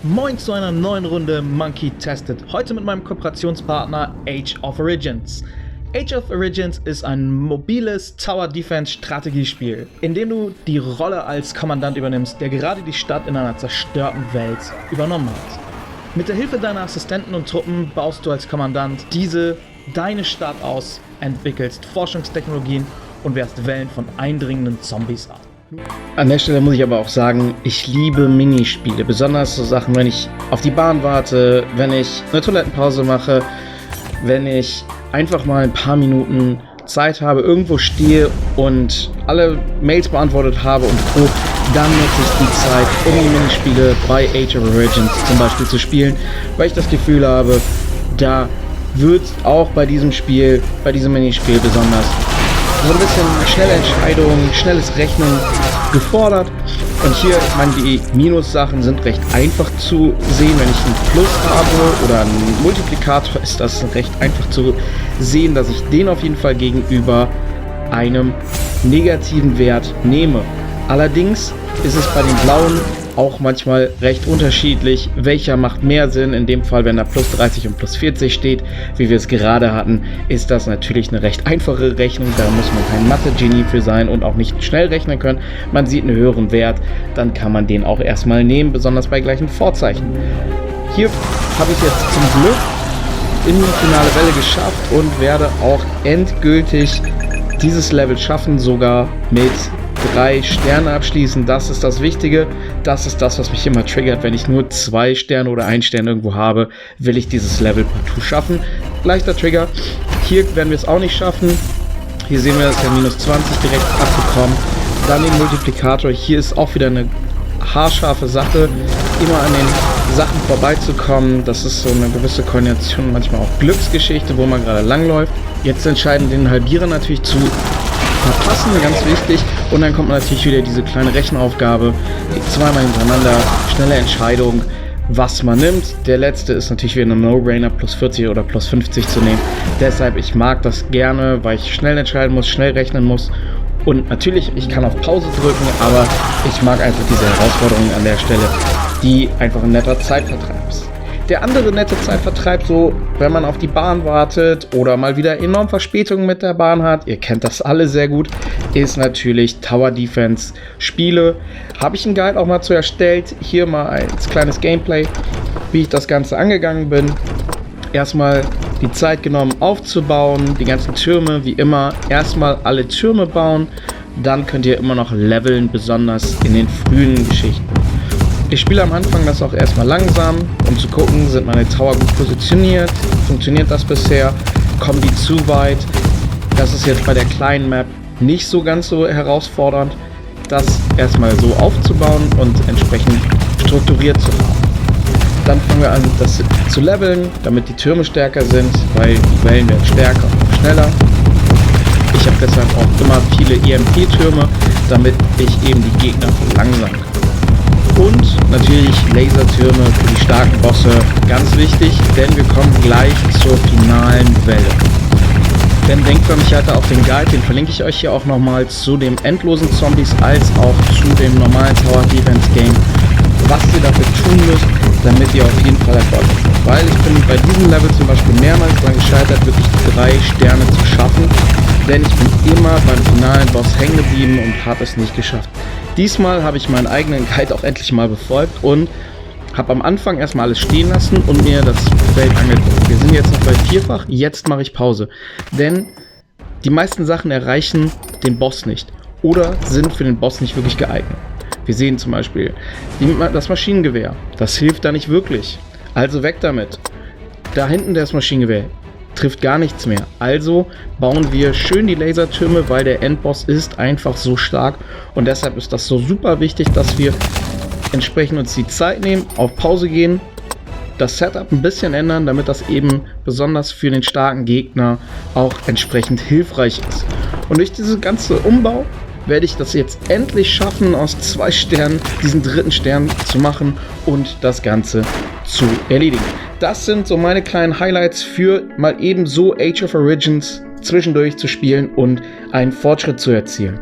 Moin zu einer neuen Runde Monkey Tested. Heute mit meinem Kooperationspartner Age of Origins. Age of Origins ist ein mobiles Tower-Defense-Strategiespiel, in dem du die Rolle als Kommandant übernimmst, der gerade die Stadt in einer zerstörten Welt übernommen hat. Mit der Hilfe deiner Assistenten und Truppen baust du als Kommandant deine Stadt aus, entwickelst Forschungstechnologien und wehrst Wellen von eindringenden Zombies ab. An der Stelle muss ich aber auch sagen, ich liebe Minispiele, besonders so Sachen, wenn ich auf die Bahn warte, wenn ich eine Toilettenpause mache, wenn ich einfach mal ein paar Minuten Zeit habe, irgendwo stehe und alle Mails beantwortet habe und Co., dann nutze ich die Zeit, um die Minispiele bei Age of Origins zum Beispiel zu spielen, weil ich das Gefühl habe, da wird auch bei diesem Minispiel besonders so ein bisschen schnelle Entscheidungen, schnelles Rechnen gefordert. Und hier, ich meine, die Minus-Sachen sind recht einfach zu sehen. Wenn ich einen Plus habe oder einen Multiplikator, ist das recht einfach zu sehen, dass ich den auf jeden Fall gegenüber einem negativen Wert nehme. Allerdings ist es bei den blauen auch manchmal recht unterschiedlich, welcher macht mehr Sinn. In dem Fall, wenn da plus 30 und plus 40 steht, wie wir es gerade hatten, ist das natürlich eine recht einfache Rechnung. Da muss man kein Mathe-Genie für sein und auch nicht schnell rechnen können. Man sieht einen höheren Wert, dann kann man den auch erstmal nehmen, besonders bei gleichen Vorzeichen. Hier habe ich jetzt zum Glück in die finale Welle geschafft und werde auch endgültig dieses Level schaffen, sogar mit 3 Sterne abschließen. Das ist das Wichtige. Das ist das, was mich immer triggert. Wenn ich nur 2 Sterne oder 1 Stern irgendwo habe, will ich dieses Level partout schaffen. Leichter Trigger. Hier werden wir es auch nicht schaffen. Hier sehen wir, dass der minus 20 direkt abbekommen. Dann den Multiplikator. Hier ist auch wieder eine haarscharfe Sache, immer an den Sachen vorbeizukommen. Das ist so eine gewisse Koordination, manchmal auch Glücksgeschichte, wo man gerade langläuft. Jetzt entscheiden den Halbierer natürlich zu verpassen, ganz wichtig. Und dann kommt natürlich wieder diese kleine Rechenaufgabe, zweimal hintereinander, schnelle Entscheidung, was man nimmt. Der letzte ist natürlich wieder ein No-Brainer, plus 40 oder plus 50 zu nehmen. Deshalb, ich mag das gerne, weil ich schnell entscheiden muss, schnell rechnen muss. Und natürlich, ich kann auf Pause drücken, aber ich mag einfach diese Herausforderung an der Stelle, die einfach ein netter Zeitvertreib ist. Der andere nette Zeitvertreib, so wenn man auf die Bahn wartet oder mal wieder enorm Verspätungen mit der Bahn hat, ihr kennt das alle sehr gut, ist natürlich Tower Defense Spiele. Habe ich einen Guide auch mal zu erstellt, hier mal als kleines Gameplay, wie ich das Ganze angegangen bin. Erstmal die Zeit genommen aufzubauen, die ganzen Türme, wie immer, erstmal alle Türme bauen, dann könnt ihr immer noch leveln, besonders in den frühen Geschichten. Ich spiele am Anfang das auch erstmal langsam, um zu gucken, sind meine Tower gut positioniert, funktioniert das bisher, kommen die zu weit. Das ist jetzt bei der kleinen Map nicht so ganz so herausfordernd, das erstmal so aufzubauen und entsprechend strukturiert zu haben. Dann fangen wir an, das zu leveln, damit die Türme stärker sind, weil die Wellen werden stärker und schneller. Ich habe deshalb auch immer viele EMP-Türme, damit ich eben die Gegner verlangsamen kann. Und natürlich Lasertürme für die starken Bosse, ganz wichtig, denn wir kommen gleich zur finalen Welle. Denn denkt dran, ich hatte auch den Guide, den verlinke ich euch hier auch nochmal zu dem endlosen Zombies als auch zu dem normalen Tower Defense Game, was ihr dafür tun müsst, damit ihr auf jeden Fall erfolgreich seid. Weil ich bin bei diesem Level zum Beispiel mehrmals daran gescheitert, wirklich 3 Sterne zu schaffen, denn ich bin immer beim finalen Boss hängen geblieben und habe es nicht geschafft. Diesmal habe ich meinen eigenen Guide auch endlich mal befolgt und habe am Anfang erstmal alles stehen lassen und mir das Feld angeguckt. Wir sind jetzt noch bei 4-fach, jetzt mache ich Pause. Denn die meisten Sachen erreichen den Boss nicht oder sind für den Boss nicht wirklich geeignet. Wir sehen zum Beispiel das Maschinengewehr, das hilft da nicht wirklich, also weg damit. Da hinten das Maschinengewehr trifft gar nichts mehr, also bauen wir schön die Lasertürme, weil der Endboss ist einfach so stark und deshalb ist das so super wichtig, dass wir entsprechend uns die Zeit nehmen, auf Pause gehen, das Setup ein bisschen ändern, damit das eben besonders für den starken Gegner auch entsprechend hilfreich ist. Und durch diesen ganzen Umbau werde ich das jetzt endlich schaffen, aus 2 Sternen diesen 3. Stern zu machen und das Ganze zu erledigen. Das sind so meine kleinen Highlights für mal eben so Age of Origins zwischendurch zu spielen und einen Fortschritt zu erzielen.